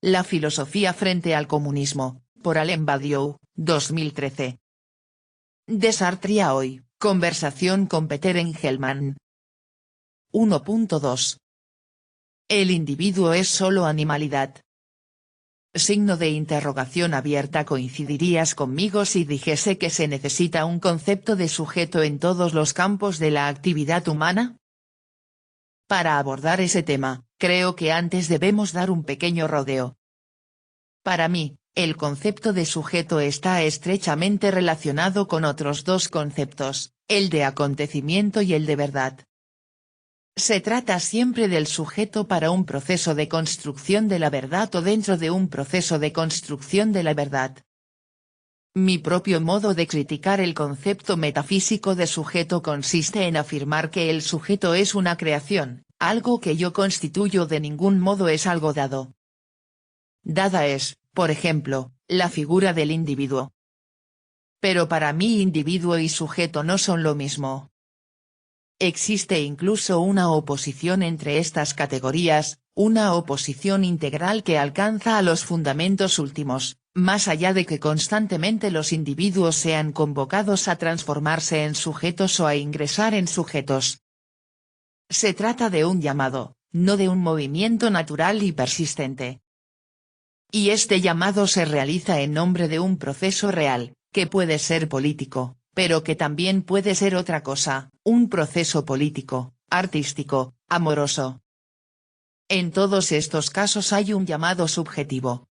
La filosofía frente al comunismo, por Alain Badiou, 2013. De Sartre a hoy, conversación con Peter Engelmann. 1.2. ¿El individuo es solo animalidad? Signo de interrogación abierta. ¿Coincidirías conmigo si dijese que se necesita un concepto de sujeto en todos los campos de la actividad humana? Para abordar ese tema, creo que antes debemos dar un pequeño rodeo. Para mí, el concepto de sujeto está estrechamente relacionado con otros dos conceptos, el de acontecimiento y el de verdad. Se trata siempre del sujeto para un proceso de construcción de la verdad o dentro de un proceso de construcción de la verdad. Mi propio modo de criticar el concepto metafísico de sujeto consiste en afirmar que el sujeto es una creación, algo que yo constituyo de ningún modo es algo dado. Dada es, por ejemplo, la figura del individuo. Pero para mí individuo y sujeto no son lo mismo. Existe incluso una oposición entre estas categorías, una oposición integral que alcanza a los fundamentos últimos, más allá de que constantemente los individuos sean convocados a transformarse en sujetos o a ingresar en sujetos. Se trata de un llamado, no de un movimiento natural y persistente. Y este llamado se realiza en nombre de un proceso real, que puede ser político, pero que también puede ser otra cosa, un proceso político, artístico, amoroso. En todos estos casos hay un llamado subjetivo.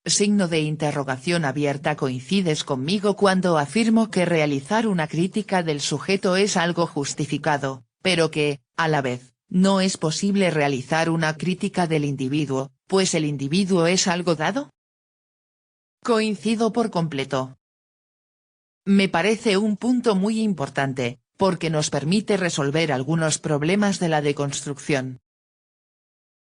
Signo de interrogación abierta. ¿Coincides conmigo cuando afirmo que realizar una crítica del sujeto es algo justificado, pero que, a la vez, no es posible realizar una crítica del individuo, pues el individuo es algo dado? Coincido por completo. Me parece un punto muy importante, porque nos permite resolver algunos problemas de la deconstrucción.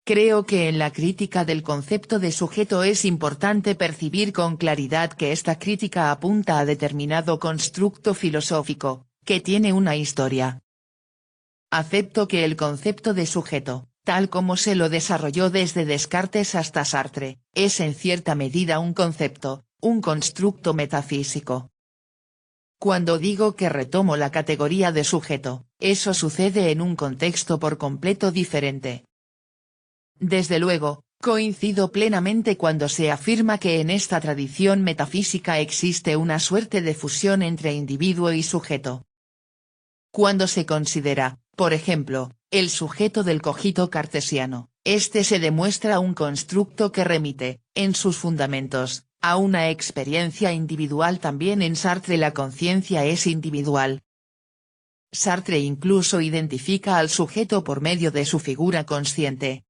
Creo que en la crítica del concepto de sujeto es importante percibir con claridad que esta crítica apunta a determinado constructo filosófico, que tiene una historia. Acepto que el concepto de sujeto, tal como se lo desarrolló desde Descartes hasta Sartre, es en cierta medida un concepto, un constructo metafísico. Cuando digo que retomo la categoría de sujeto, eso sucede en un contexto por completo diferente. Desde luego, coincido plenamente cuando se afirma que en esta tradición metafísica existe una suerte de fusión entre individuo y sujeto. Cuando se considera, por ejemplo, el sujeto del cogito cartesiano, este se demuestra un constructo que remite, en sus fundamentos, a una experiencia individual. También en Sartre la conciencia es individual. Sartre incluso identifica al sujeto por medio de su figura consciente.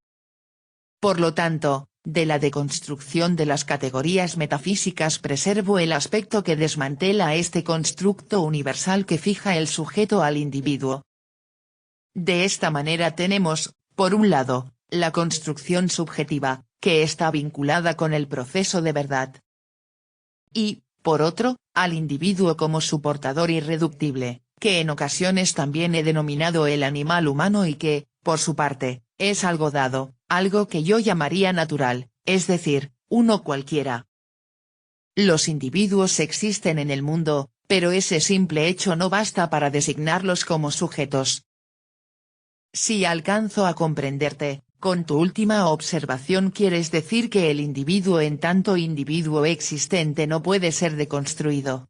Por lo tanto, de la deconstrucción de las categorías metafísicas preservo el aspecto que desmantela este constructo universal que fija el sujeto al individuo. De esta manera tenemos, por un lado, la construcción subjetiva, que está vinculada con el proceso de verdad. Y, por otro, al individuo como su portador irreductible, que en ocasiones también he denominado el animal humano y que, por su parte, es algo dado, algo que yo llamaría natural, es decir, uno cualquiera. Los individuos existen en el mundo, pero ese simple hecho no basta para designarlos como sujetos. Si alcanzo a comprenderte, con tu última observación quieres decir que el individuo en tanto individuo existente no puede ser deconstruido.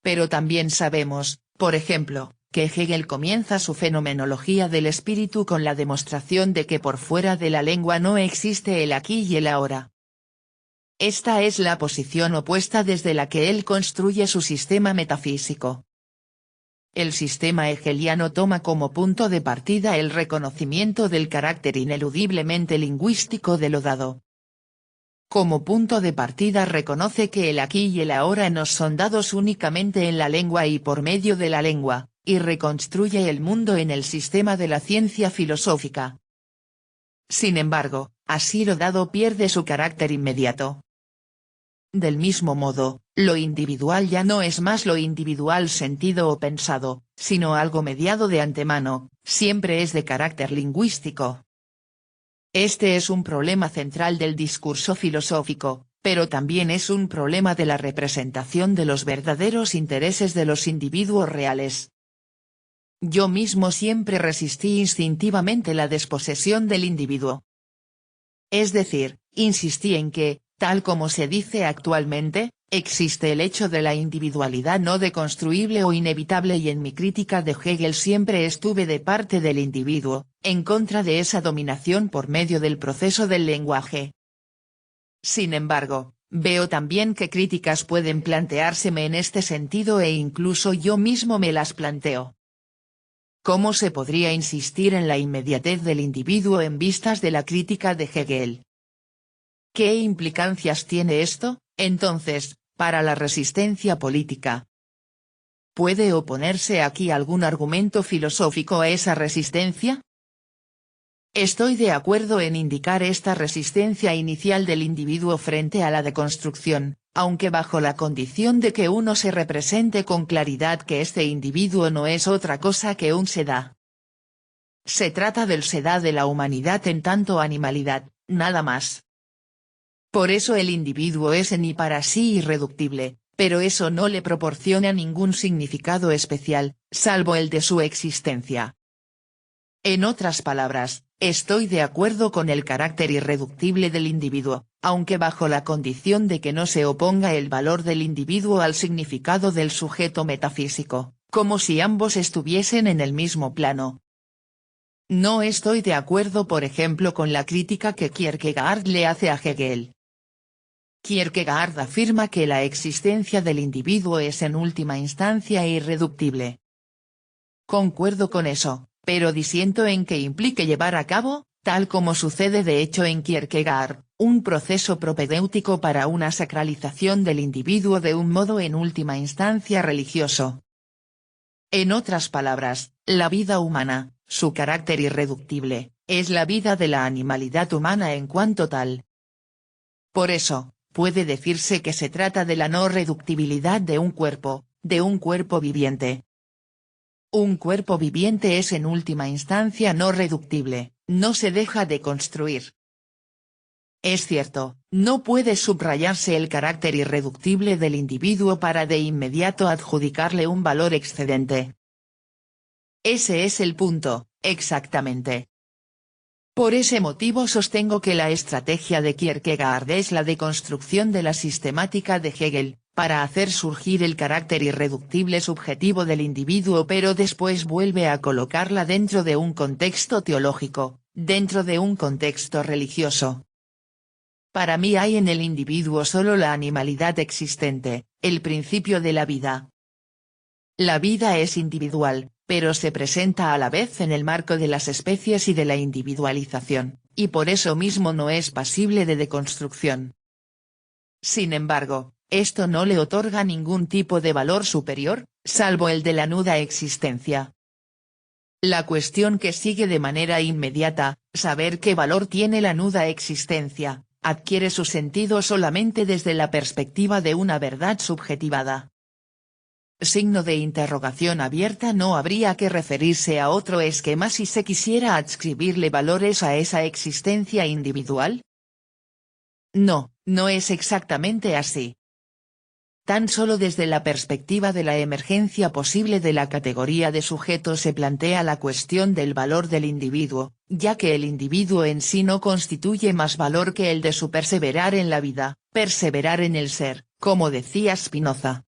Pero también sabemos, por ejemplo, que Hegel comienza su fenomenología del espíritu con la demostración de que por fuera de la lengua no existe el aquí y el ahora. Esta es la posición opuesta desde la que él construye su sistema metafísico. El sistema hegeliano toma como punto de partida el reconocimiento del carácter ineludiblemente lingüístico de lo dado. Como punto de partida reconoce que el aquí y el ahora nos son dados únicamente en la lengua y por medio de la lengua, y reconstruye el mundo en el sistema de la ciencia filosófica. Sin embargo, así lo dado pierde su carácter inmediato. Del mismo modo, lo individual ya no es más lo individual sentido o pensado, sino algo mediado de antemano, siempre es de carácter lingüístico. Este es un problema central del discurso filosófico, pero también es un problema de la representación de los verdaderos intereses de los individuos reales. Yo mismo siempre resistí instintivamente la desposesión del individuo. Es decir, insistí en que, tal como se dice actualmente, existe el hecho de la individualidad no deconstruible o inevitable, y en mi crítica de Hegel siempre estuve de parte del individuo, en contra de esa dominación por medio del proceso del lenguaje. Sin embargo, veo también que críticas pueden planteárseme en este sentido e incluso yo mismo me las planteo. ¿Cómo se podría insistir en la inmediatez del individuo en vistas de la crítica de Hegel? ¿Qué implicancias tiene esto, entonces, para la resistencia política? ¿Puede oponerse aquí algún argumento filosófico a esa resistencia? Estoy de acuerdo en indicar esta resistencia inicial del individuo frente a la deconstrucción, aunque bajo la condición de que uno se represente con claridad que este individuo no es otra cosa que un sedá. Se trata del sedá de la humanidad en tanto animalidad, nada más. Por eso el individuo es en y para sí irreductible, pero eso no le proporciona ningún significado especial, salvo el de su existencia. En otras palabras, estoy de acuerdo con el carácter irreductible del individuo, aunque bajo la condición de que no se oponga el valor del individuo al significado del sujeto metafísico, como si ambos estuviesen en el mismo plano. No estoy de acuerdo, por ejemplo, con la crítica que Kierkegaard le hace a Hegel. Kierkegaard afirma que la existencia del individuo es en última instancia irreductible. Concuerdo con eso, pero disiento en que implique llevar a cabo, tal como sucede de hecho en Kierkegaard, un proceso propedéutico para una sacralización del individuo de un modo en última instancia religioso. En otras palabras, la vida humana, su carácter irreductible, es la vida de la animalidad humana en cuanto tal. Por eso, puede decirse que se trata de la no reductibilidad de un cuerpo viviente. Un cuerpo viviente es en última instancia no reductible, no se deja de construir. Es cierto, no puede subrayarse el carácter irreductible del individuo para de inmediato adjudicarle un valor excedente. Ese es el punto, exactamente. Por ese motivo sostengo que la estrategia de Kierkegaard es la deconstrucción de la sistemática de Hegel, para hacer surgir el carácter irreductible subjetivo del individuo, pero después vuelve a colocarla dentro de un contexto teológico, dentro de un contexto religioso. Para mí hay en el individuo solo la animalidad existente, el principio de la vida. La vida es individual, pero se presenta a la vez en el marco de las especies y de la individualización, y por eso mismo no es pasible de deconstrucción. Sin embargo, esto no le otorga ningún tipo de valor superior, salvo el de la nuda existencia. La cuestión que sigue de manera inmediata, saber qué valor tiene la nuda existencia, adquiere su sentido solamente desde la perspectiva de una verdad subjetivada. Signo de interrogación abierta. No habría que referirse a otro esquema si se quisiera adscribirle valores a esa existencia individual. No, no es exactamente así. Tan solo desde la perspectiva de la emergencia posible de la categoría de sujeto se plantea la cuestión del valor del individuo, ya que el individuo en sí no constituye más valor que el de su perseverar en la vida, perseverar en el ser, como decía Spinoza.